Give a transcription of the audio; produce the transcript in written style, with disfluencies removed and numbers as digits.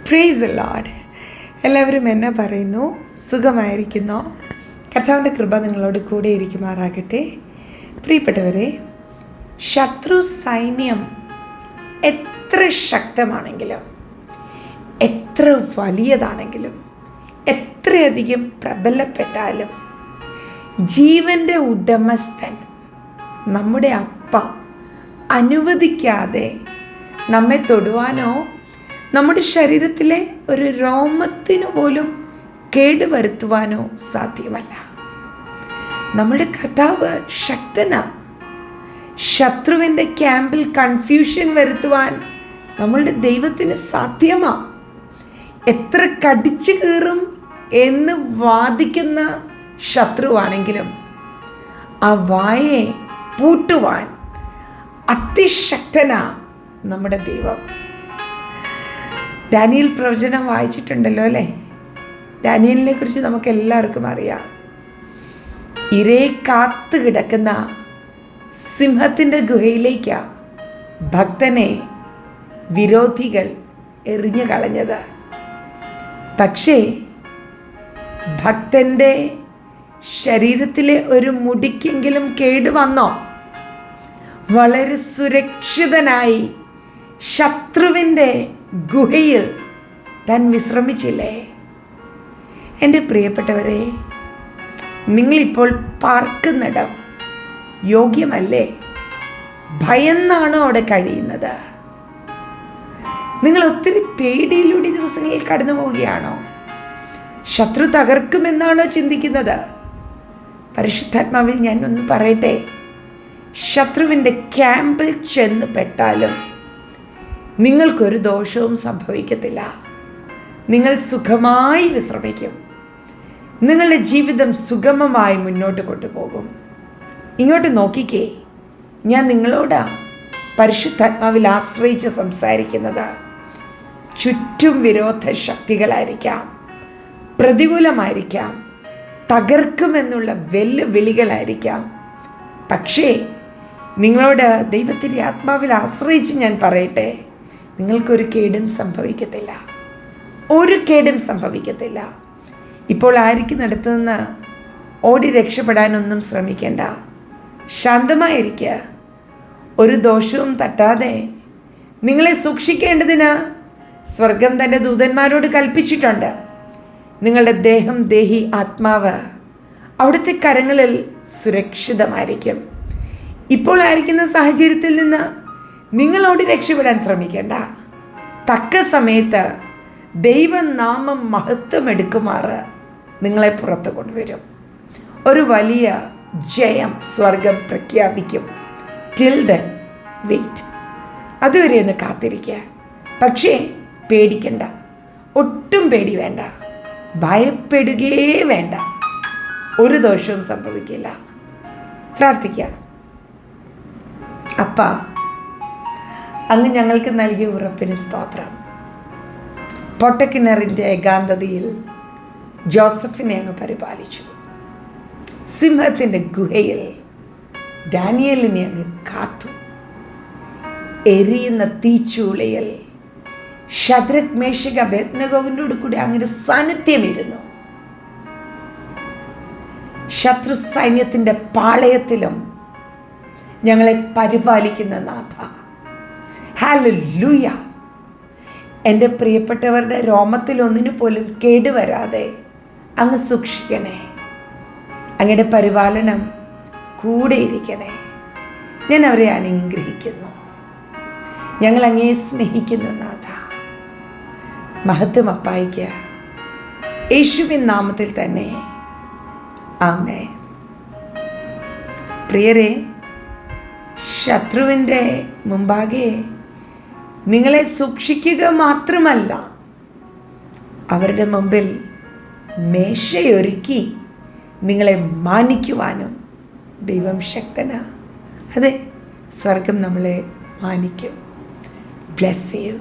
Praise the Lord. എല്ലാവരും എന്നെ പറയുന്നു, സുഖമായിരിക്കുന്നോ? കർത്താവിൻ്റെ കൃപ നിങ്ങളോട് കൂടെ ഇരിക്കുമാറാകട്ടെ. പ്രിയപ്പെട്ടവരെ, ശത്രു സൈന്യം എത്ര ശക്തമാണെങ്കിലും, എത്ര വലിയതാണെങ്കിലും, എത്രയധികം പ്രബലപ്പെട്ടാലും ജീവൻ്റെ ഉടമസ്ഥൻ നമ്മുടെ അപ്പ അനുവദിക്കാതെ നമ്മെ തൊടുവാനോ നമ്മുടെ ശരീരത്തിലെ ഒരു രോമത്തിനു പോലും കേടുവരുത്തുവാനോ സാധ്യമല്ല. നമ്മുടെ കർത്താവ് ശക്തനാണ്. ശത്രുവിൻ്റെ ക്യാമ്പിൽ കൺഫ്യൂഷൻ വരുത്തുവാൻ നമ്മളുടെ ദൈവത്തിന് സാധ്യമാണ്. എത്ര കടിച്ചു കീറും എന്ന് വാദിക്കുന്ന ശത്രുവാണെങ്കിലും ആ വായെ പൂട്ടുവാൻ അതിശക്തനാ നമ്മുടെ ദൈവം. ഡാനിയേൽ പ്രവചനം വായിച്ചിട്ടുണ്ടല്ലോ അല്ലേ? ഡാനിയേലിനെ കുറിച്ച് നമുക്ക് എല്ലാവർക്കും അറിയാം. ഇരയെ കാത്തു കിടക്കുന്ന സിംഹത്തിൻ്റെ ഗുഹയിലേക്കാ ഭക്തനെ വിരോധികൾ എറിഞ്ഞു കളഞ്ഞത്. പക്ഷേ ഭക്തൻ്റെ ശരീരത്തിലെ ഒരു മുടിക്കെങ്കിലും കേടുവന്നോ? വളരെ സുരക്ഷിതനായി ശത്രുവിൻ്റെ ഗുഹയിൽ താൻ വിശ്രമിച്ചില്ലേ? എൻ്റെ പ്രിയപ്പെട്ടവരെ, നിങ്ങളിപ്പോൾ പാർക്കുന്നിടം യോഗ്യമല്ലേ? ഭയന്നാണോ അവിടെ കഴിയുന്നത്? നിങ്ങൾ ഒത്തിരി പേടിയിലൂടെ ദിവസങ്ങളിൽ കടന്നു പോവുകയാണോ? ശത്രു തകർക്കുമെന്നാണോ ചിന്തിക്കുന്നത്? പരിശുദ്ധാത്മാവിൽ ഞാൻ ഒന്ന് പറയട്ടെ, ശത്രുവിൻ്റെ ക്യാമ്പിൽ ചെന്ന് പെട്ടാലും നിങ്ങൾക്കൊരു ദോഷവും സംഭവിക്കത്തില്ല. നിങ്ങൾ സുഖമായി വിശ്രമിക്കും. നിങ്ങളുടെ ജീവിതം സുഗമമായി മുന്നോട്ട് കൊണ്ടുപോകും. ഇങ്ങോട്ട് നോക്കിക്കേ, ഞാൻ നിങ്ങളോട് പരിശുദ്ധാത്മാവിൽ ആശ്രയിച്ച് സംസാരിക്കുന്നത്. ചുറ്റും വിരോധ ശക്തികളായിരിക്കാം, പ്രതികൂലമായിരിക്കാം, തകർക്കുമെന്നുള്ള വെല്ലുവിളികളായിരിക്കാം. പക്ഷേ നിങ്ങളോട് ദൈവത്തിൻ്റെ ആത്മാവിൽ ആശ്രയിച്ച് ഞാൻ പറയട്ടെ, നിങ്ങൾക്കൊരു കേടും സംഭവിക്കത്തില്ല. ഒരു കേടും സംഭവിക്കത്തില്ല. ഇപ്പോൾ ആയിരിക്കുന്നിടത്തു നിന്ന് ഓടി രക്ഷപ്പെടാനൊന്നും ശ്രമിക്കേണ്ട. ശാന്തമായിരിക്കുക. ഒരു ദോഷവും തട്ടാതെ നിങ്ങളെ സൂക്ഷിക്കേണ്ടതിന് സ്വർഗം തൻ്റെ ദൂതന്മാരോട് കൽപ്പിച്ചിട്ടുണ്ട്. നിങ്ങളുടെ ദേഹം, ദേഹി, ആത്മാവ് അവിടുത്തെ കരങ്ങളിൽ സുരക്ഷിതമായിരിക്കും. ഇപ്പോൾ ആയിരിക്കുന്ന സാഹചര്യത്തിൽ നിന്ന് നിങ്ങളോട് രക്ഷപ്പെടാൻ ശ്രമിക്കേണ്ട. തക്ക സമയത്ത് ദൈവനാമം മഹത്വമെടുക്കുമാറ് നിങ്ങളെ പുറത്തു കൊണ്ടുവരും. ഒരു വലിയ ജയം സ്വർഗം പ്രഖ്യാപിക്കും. Till then wait. അതുവരെ ഒന്ന് കാത്തിരിക്കുക. പക്ഷേ പേടിക്കണ്ട, ഒട്ടും പേടി വേണ്ട, ഭയപ്പെടുകയേ വേണ്ട. ഒരു ദോഷവും സംഭവിക്കില്ല. പ്രാർത്ഥിക്കാം. അപ്പാ, അങ്ങ് ഞങ്ങൾക്ക് നൽകിയ ഉറപ്പിന് സ്തോത്രം. പൊട്ടക്കിണറിൻ്റെ ഏകാന്തതയിൽ ജോസഫിനെ അങ്ങ് പരിപാലിച്ചു. സിംഹത്തിൻ്റെ ഗുഹയിൽ ഡാനിയേലിനെ അങ്ങ് കാത്തു. എരിയുന്ന തീച്ചൂളയിൽ ശദ്രക്, മേശക്, അബേദ്നെഗോവിനോട് കൂടി അങ്ങയുടെ സാന്നിധ്യമിരുന്നു. ശത്രു സൈന്യത്തിൻ്റെ പാളയത്തിലും ഞങ്ങളെ പരിപാലിക്കുന്ന നാഥ, ഹല്ലേലൂയ. എൻ്റെ പ്രിയപ്പെട്ടവരുടെ രോമത്തിലൊന്നിനു പോലും കേടുവരാതെ അങ്ങ് സൂക്ഷിക്കണേ. അങ്ങയുടെ പരിപാലനം കൂടെ ഇരിക്കണേ. ഞാൻ അവരെ അനുഗ്രഹിക്കുന്നു. ഞങ്ങൾ അങ്ങയെ സ്നേഹിക്കുന്നു നാഥ. മഹത്വം അപ്പായിക്ക് യേശുവിൻ നാമത്തിൽ തന്നെ, ആമേൻ. പ്രിയരെ, ശത്രുവിൻ്റെ മുമ്പാകെ നിങ്ങളെ സൂക്ഷിക്കുക മാത്രമല്ല, അവരുടെ മുമ്പിൽ മേശയൊരുക്കി നിങ്ങളെ മാനിക്കുവാനും ദൈവം ശക്തനാ. അതെ, സ്വർഗം നമ്മളെ മാനിക്കും. Bless you.